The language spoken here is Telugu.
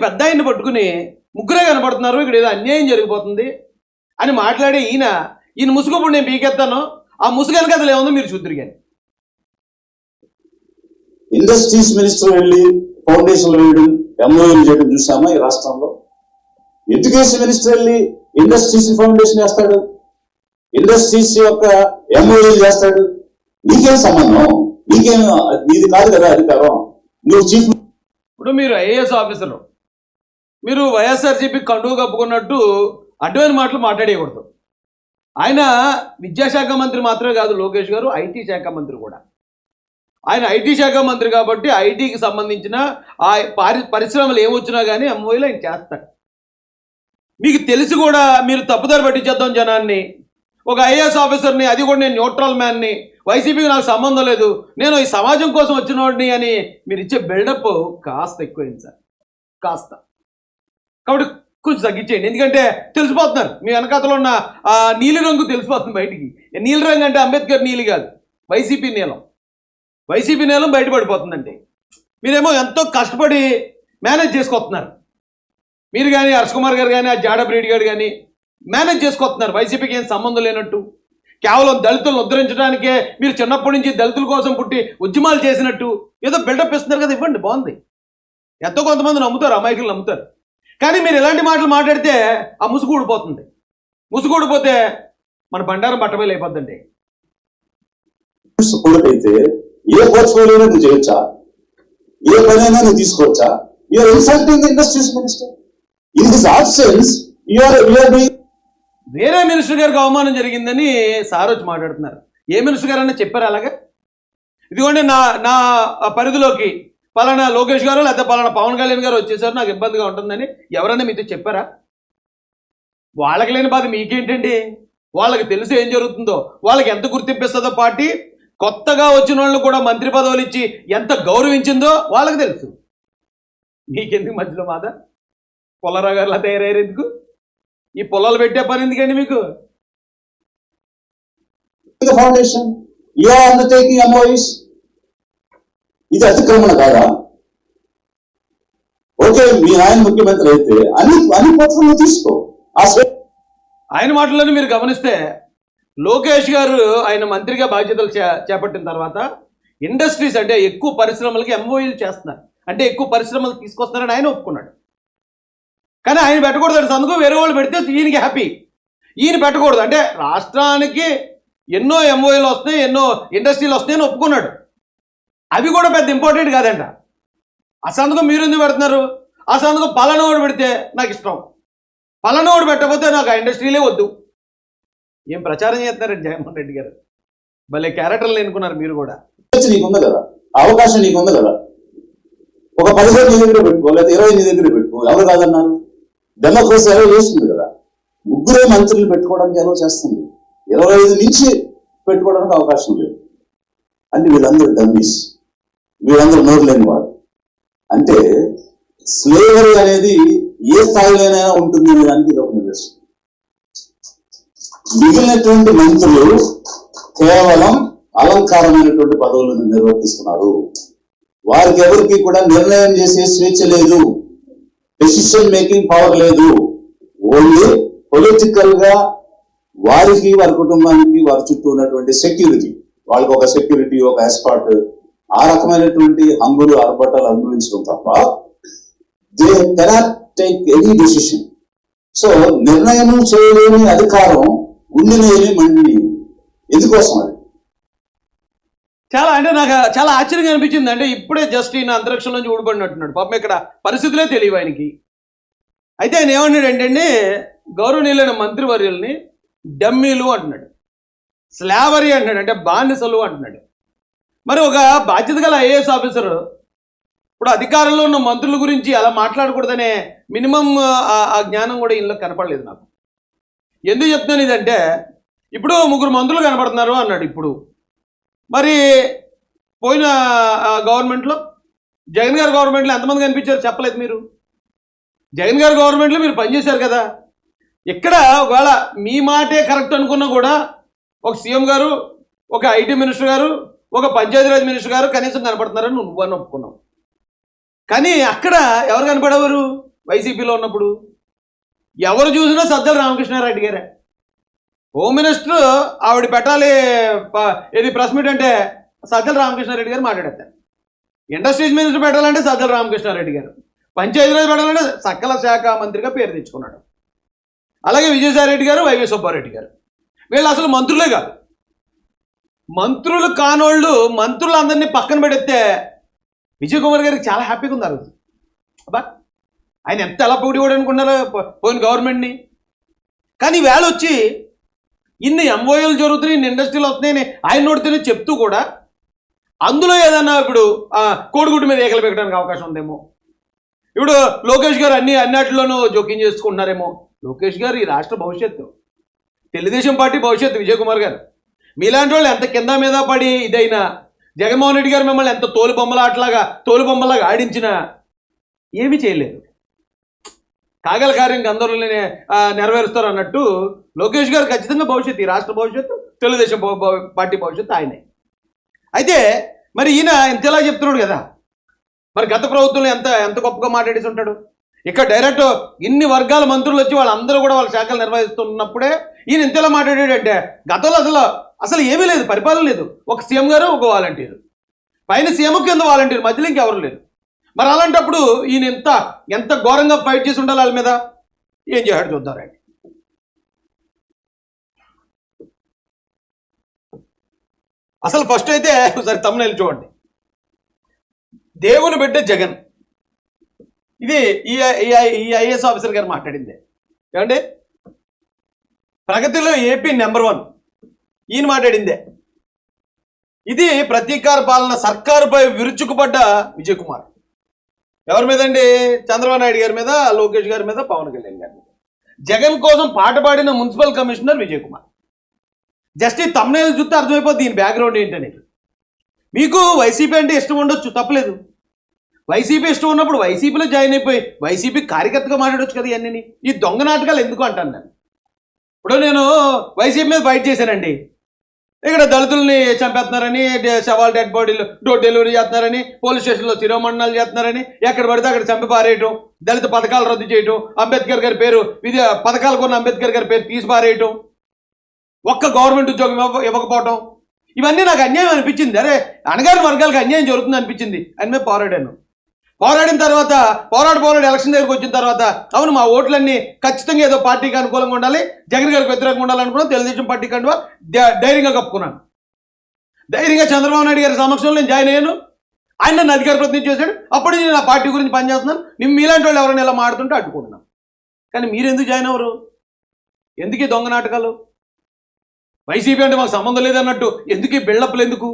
పెద్ద ఆయన్ని పట్టుకుని ముగ్గురే కనపడుతున్నారు, ఇక్కడ ఏదో అన్యాయం జరిగిపోతుంది అని మాట్లాడి ఈయన ముసుగుప్పుడు నేను పీకెత్తాను, ఆ ముసుగు వెనకథలు ఏముందో మీరు చూద్దరు. కానీ ఇండస్ట్రీస్ మినిస్టర్ వెళ్ళి ఫౌండేషన్ వేయడం, ఎంఓఏలు చేయడం చూసామా ఈ రాష్ట్రంలో? ఎడ్యుకేషన్ మినిస్టర్ వెళ్ళి ఇండస్ట్రీస్ ఫౌండేషన్ చేస్తాడు, ఇండస్ట్రీస్ యొక్క ఎంఓఏలు చేస్తాడు. నీకేం సంబంధం? నీకేం, నీది కాదు కదా అధికారం. నువ్వు చీఫ్. ఇప్పుడు మీరు ఐఏఎస్ ఆఫీసర్, మీరు వైఎస్ఆర్సీపీ కండువ కప్పుకున్నట్టు అడ్డమైన మాటలు మాట్లాడేయకూడదు. ఆయన విద్యాశాఖ మంత్రి మాత్రమే కాదు లోకేష్ గారు, ఐటీ శాఖ మంత్రి కూడా. ఆయన ఐటీ శాఖ మంత్రి కాబట్టి ఐటీకి సంబంధించిన ఆ పరిశ్రమలు ఏమొచ్చినా కానీ ఎంఓఏలు ఆయన చేస్తాడు. మీకు తెలిసి కూడా మీరు తప్పుదారి పట్టించేద్దాం జనాన్ని. ఒక ఐఏఎస్ ఆఫీసర్ని, అది కూడా నేను న్యూట్రల్ మ్యాన్ని, వైసీపీకి నాకు సంబంధం లేదు, నేను ఈ సమాజం కోసం వచ్చిన వాడిని అని మీరు ఇచ్చే బిల్డప్ కాస్త ఎక్కువైంది సార్, కాస్త. కాబట్టి కొంచెం తగ్గించేయండి. ఎందుకంటే తెలిసిపోతున్నారు మీ వెనకాతలో ఉన్న ఆ నీలి రంగు తెలిసిపోతుంది బయటికి. నీలి రంగు అంటే అంబేద్కర్ నీలి కాదు, వైసీపీ నీలం. వైసీపీ నీలం బయటపడిపోతుందండి. మీరేమో ఎంతో కష్టపడి మేనేజ్ చేసుకొస్తున్నారు. మీరు కానీ హర్ష్ కుమార్ గారు కానీ ఆ జాడ బ్రీడ్ గారు కానీ మేనేజ్ చేసుకొస్తున్నారు వైసీపీకి ఏం సంబంధం లేనట్టు. కేవలం దళితులను ఉద్ధరించడానికే మీరు చిన్నప్పటి నుంచి దళితుల కోసం పుట్టి ఉద్యమాలు చేసినట్టు ఏదో బిల్డప్ ఇస్తున్నారు కదా, ఇవ్వండి, బాగుంది. ఎంతో కొంతమంది నమ్ముతారు, అమాయకులు నమ్ముతారు. కానీ మీరు ఇలాంటి మాటలు మాట్లాడితే ఆ ముసుగు ఊడిపోతుంది. ముసుగు ఊడిపోతే మన బండారం బట్టబయలు అయిపోద్దండి. అయితే ఏ పోర్ట్ఫోలియోలో నువ్వు చేయొచ్చా? ఏ పనైనా నువ్వు తీసుకోవచ్చా? You are insulting the industries minister. In this absence you are doing. వేరే మినిస్టర్ గారికి అవమానం జరిగిందని సార్ వచ్చి మాట్లాడుతున్నారు. ఏ మినిస్టర్ గారు అన్నా చెప్పారు అలాగా? ఇదిగోండి నా పరిధిలోకి పలానా లోకేష్ గారు లేదా పలానా పవన్ కళ్యాణ్ గారు వచ్చేసారు, నాకు ఇబ్బందిగా ఉంటుందని ఎవరైనా మీతో చెప్పారా? వాళ్ళకి లేని బాధ మీకేంటండి? వాళ్ళకి తెలిసి ఏం జరుగుతుందో, వాళ్ళకి ఎంత గుర్తింపిస్తుందో పార్టీ, కొత్తగా వచ్చిన వాళ్ళు కూడా మంత్రి పదవులు ఇచ్చి ఎంత గౌరవించిందో వాళ్ళకి తెలుసు. మీకెందుకు మధ్యలో బాధ? పుల్లారావు గారు అలా తయారయ్యారు ఎందుకు? ఈ పొలాలు పెట్టే పని ఎందుకండి మీకు? Foundation you are undertaking MOUs. ఇది అతిక్రమణ కాదా? ఓకే, మీ ఆయన ముఖ్యమంత్రి అయితే అన్ని పోర్ట్ఫోలియో తీసుకో. ఆయన మాటలను మీరు గమనిస్తే లోకేష్ గారు ఆయన మంత్రిగా బాధ్యతలు చేపట్టిన తర్వాత ఇండస్ట్రీస్ అంటే ఎక్కువ పరిశ్రమలకి ఎంఓయూలు చేస్తున్నారు, అంటే ఎక్కువ పరిశ్రమలు తీసుకొస్తున్నారని ఆయన ఒప్పుకున్నాడు. కానీ ఆయన పెట్టకూడదు అందుకు వేరే వాళ్ళు పెడితే ఈయనకి హ్యాపీ, ఈయన పెట్టకూడదు. అంటే రాష్ట్రానికి ఎన్నో ఎంఓయూలు వస్తున్నాయి, ఎన్నో ఇండస్ట్రీలు వస్తున్నాయని ఒప్పుకున్నాడు. అవి కూడా పెద్ద ఇంపార్టెంట్ కాదంట. ఆ సంతకం మీరు ఎందుకు పెడుతున్నారు? ఆ సంతకం పలానోడు పెడితే నాకు ఇష్టం, పలానోడు పెట్టకపోతే నాకు ఆ ఇండస్ట్రీలే వద్దు. ఏం ప్రచారం చేస్తున్నారండి జగన్మోహన్ రెడ్డి గారు? భలే క్యారెక్టర్లు ఎన్నుకున్నారు మీరు కూడా. నీకుంది కదా అవకాశం, నీకుంది కదా, ఒక 15 నీ దగ్గర పెట్టుకో, లేదా 20 నీ దగ్గర పెట్టుకో. ఎవరు కాదన్నారు? డెమోక్రసీ ఎలా చేస్తుంది కదా, ముగ్గురే మంత్రులు పెట్టుకోవడానికి ఎలా చేస్తుంది, 25 నుంచి పెట్టుకోవడానికి అవకాశం లేదు. అంటే వీళ్ళందరూ డమ్మీస్, వీళ్ళందరూ నోరు లేని వాడు. అంటే స్లేవరీ అనేది ఏ స్థాయిలోనైనా ఉంటుంది అనే దానికి ఇది ఒక నిదర్శనం. మిగిలినటువంటి మంత్రులు కేవలం అలంకారమైనటువంటి పదవులను నిర్వర్తిస్తున్నారు. వారికి ఎవరికి కూడా నిర్ణయం చేసే స్వేచ్ఛ లేదు, డెసిషన్ మేకింగ్ పవర్ లేదు. ఓన్లీ పొలిటికల్ గా వారికి, వారి కుటుంబానికి, వారి చుట్టూ ఉన్నటువంటి సెక్యూరిటీ, వాళ్ళకి ఒక సెక్యూరిటీ, ఒక ఎస్కార్ట్, ఆ రకమైనటువంటి హంగులు ఆర్భటాలు అనుభవించడం తప్ప they cannot take any decision. So నిర్ణయం చేయలేని అధికారం ఉండినేమి మండి ఎందుకోసం? అది చాలా అంటే నాకు చాలా ఆశ్చర్యంగా అనిపించింది. అంటే ఇప్పుడే జస్ట్ ఈయన అంతరిక్షం నుంచి ఊడిపడినట్టున్నాడు. పాపం ఇక్కడ పరిస్థితులే తెలియవు ఆయనకి. అయితే ఆయన ఏమన్నాడు అంటే గౌరవనీయులైన మంత్రివర్యుల్ని డమ్మీలు అంటున్నాడు, స్లావరీ అంటున్నాడు, అంటే బానిసలు అంటున్నాడు. మరి ఒక బాధ్యత గల ఐఏఎస్ ఆఫీసర్ ఇప్పుడు అధికారంలో ఉన్న మంత్రుల గురించి అలా మాట్లాడకూడదనే మినిమం ఆ జ్ఞానం కూడా ఇందులో కనపడలేదు నాకు. ఎందుకు చెప్తున్నాను ఇదంటే, ఇప్పుడు 3 మంత్రులు కనపడుతున్నారు అన్నాడు. ఇప్పుడు మరి పోయిన గవర్నమెంట్లో, జగన్ గారి గవర్నమెంట్లో ఎంతమంది కనిపించారు చెప్పలేదు మీరు? జగన్ గారి గవర్నమెంట్లో మీరు పనిచేశారు కదా. ఇక్కడ ఒకవేళ మీ మాటే కరెక్ట్ అనుకున్నా కూడా ఒక సీఎం గారు, ఒక ఐటీ మినిస్టర్ గారు, ఒక పంచాయతీరాజ్ మినిస్టర్ గారు కనీసం కనపడుతున్నారని నువ్వు అని ఒప్పుకున్నావు. కానీ అక్కడ ఎవరు కనపడేవారు? వైసీపీలో ఉన్నప్పుడు? ఎవరు చూసినా సజ్జల రామకృష్ణారెడ్డి గారే. హోమ్ మినిస్టర్ ఆవిడ పెట్టాలి ఇది ప్రెస్ మీట్ అంటే సజ్జల రామకృష్ణారెడ్డి గారు మాట్లాడతారు. ఇండస్ట్రీస్ మినిస్టర్ పెట్టాలంటే సజ్జల రామకృష్ణారెడ్డి గారు. పంచాయతీరాజ్ పెట్టాలంటే సకల శాఖ మంత్రిగా పేరు తెచ్చుకున్నాడు. అలాగే విజయసాయిరెడ్డి గారు, వైవి సుబ్బారెడ్డి గారు, వీళ్ళు అసలు మంత్రులే కాదు. మంత్రులు కానోళ్ళు మంత్రులందరినీ పక్కన పెడితే విజయ్ కుమార్ గారికి చాలా హ్యాపీగా ఉంది ఆ రోజు. అబ్బా ఆయన ఎంత ఎలా పొగిడి అనుకున్నారో పోయిన గవర్నమెంట్ని. కానీ వేళ వచ్చి ఇన్ని ఎంఓఏలు జరుగుతున్నాయి, ఇన్ని ఇండస్ట్రీలు వస్తున్నాయని ఆయన నోటితోనే చెప్తూ కూడా అందులో ఏదన్నా ఇప్పుడు కోడిగుడ్డు మీద ఏకలు పెట్టడానికి అవకాశం ఉందేమో. ఇప్పుడు లోకేష్ గారు అన్నిటిలోనూ జోక్యం చేసుకుంటున్నారేమో. లోకేష్ గారు ఈ రాష్ట్ర భవిష్యత్తు, తెలుగుదేశం పార్టీ భవిష్యత్తు. విజయ్ కుమార్ గారు మీలాంటి వాళ్ళు ఎంత కింద మీద పడి ఇదైనా, జగన్మోహన్ రెడ్డి గారు మిమ్మల్ని ఎంత తోలుబొమ్మలాగా ఆడించినా ఏమీ చేయలేదు. కాగల కార్యం అందరూ నెరవేరుస్తారు అన్నట్టు లోకేష్ గారు ఖచ్చితంగా భవిష్యత్తు, ఈ రాష్ట్ర భవిష్యత్తు, తెలుగుదేశం పార్టీ భవిష్యత్తు ఆయనే. అయితే మరి ఈయన ఇంతలా చెప్తున్నాడు కదా, మరి గత ప్రభుత్వంలో ఎంత గొప్పగా మాట్లాడేసి ఉంటాడు. ఇక్కడ డైరెక్ట్ ఇన్ని వర్గాల మంత్రులు వచ్చి వాళ్ళందరూ కూడా వాళ్ళ శాఖలు నిర్వహిస్తున్నప్పుడే ఈయన ఇంతలా మాట్లాడాడంటే గతంలో అసలు ఏమీ లేదు, పరిపాలన లేదు. ఒక సీఎం గారు, ఒక వాలంటీర్, పైన సీఎం కింద వాలంటీర్, మధ్యలో ఇంకెవరు లేరు. మరి అలాంటప్పుడు ఈయన ఎంత ఘోరంగా ఫైట్ చేసి ఉండాలి వాళ్ళ మీద. ఏం చేశాడు చూద్దారండి. అసలు ఫస్ట్ అయితే ఒకసారి తమ్ముళ్ళు చూడండి. దేవుని బిడ్డ జగన్, ఇది ఈ ఐఏఎస్ ఆఫీసర్ గారు మాట్లాడింది. ఏమంటే ప్రగతిలో ఏపీ నెంబర్ 1 ఈయన మాట్లాడిందే. ఇది ప్రతీకార పాలన సర్కారుపై విరుచుకుపడ్డ విజయ్ కుమార్. ఎవరి మీద అండి? చంద్రబాబు నాయుడు గారి మీద, లోకేష్ గారి మీద, పవన్ కళ్యాణ్ గారి మీద. జగన్ కోసం పాట పాడిన municipal commissioner Vijay Kumar. Just ఈ తమ్ముళ్ళు చూస్తే అర్థమైపోతుంది దీని బ్యాక్గ్రౌండ్ ఏంటనేది. మీకు వైసీపీ అంటే ఇష్టం ఉండొచ్చు, తప్పలేదు. వైసీపీ ఇష్టం ఉన్నప్పుడు వైసీపీలో జాయిన్ అయిపోయి వైసీపీ కార్యకర్తగా మాట్లాడవచ్చు కదా. ఇవన్నీ ఈ దొంగ నాటకాలు ఎందుకు అంటాను నేను. ఇప్పుడు నేను వైసీపీ మీద ఫైట్ చేశానండి. ఇక్కడ దళితుల్ని చంపేస్తున్నారని, శవాల్ డెడ్ బాడీలు డోర్ డెలివరీ చేస్తున్నారని, పోలీస్ స్టేషన్లో శిరోమండనాలు చేస్తున్నారని, ఎక్కడ పడితే అక్కడ చంపి పారేయటం, దళిత పథకాలు రద్దు చేయటం, అంబేద్కర్ గారి పేరు పథకాలు కొన్న అంబేద్కర్ గారి పేరు తీసి పారేయటం, ఒక్క గవర్నమెంట్ ఉద్యోగం ఇవ్వకపోవటం, ఇవన్నీ నాకు అన్యాయం అనిపించింది. అరే అణగారిన వర్గాలకు అన్యాయం జరుగుతుంది అనిపించింది. అని మేము పోరాడిన తర్వాత పోరాడి ఎలక్షన్ దగ్గరికి వచ్చిన తర్వాత అవును మా ఓట్లన్నీ ఖచ్చితంగా ఏదో పార్టీకి అనుకూలంగా ఉండాలి, జగన్ గారికి వ్యతిరేకంగా ఉండాలనుకున్నాను. తెలుగుదేశం పార్టీ కంటే ధైర్యంగా కప్పుకున్నాను. ధైర్యంగా చంద్రబాబు నాయుడు గారి సమక్షంలో నేను జాయిన్ అయ్యాను. ఆయన నన్ను అధికార ప్రతినిధి చేశాడు. అప్పుడు నేను నా పార్టీ గురించి పనిచేస్తున్నాను. నేను మీలాంటి వాళ్ళు ఎవరైనా ఇలా మాడుతుంటే అడ్డుకుంటున్నాను. కానీ మీరు ఎందుకు జాయిన్ అవ్వరు? ఎందుకు ఈ దొంగ నాటకాలు? వైసీపీ అంటే మాకు సంబంధం లేదన్నట్టు ఎందుకు ఈ బిల్డప్లు ఎందుకు?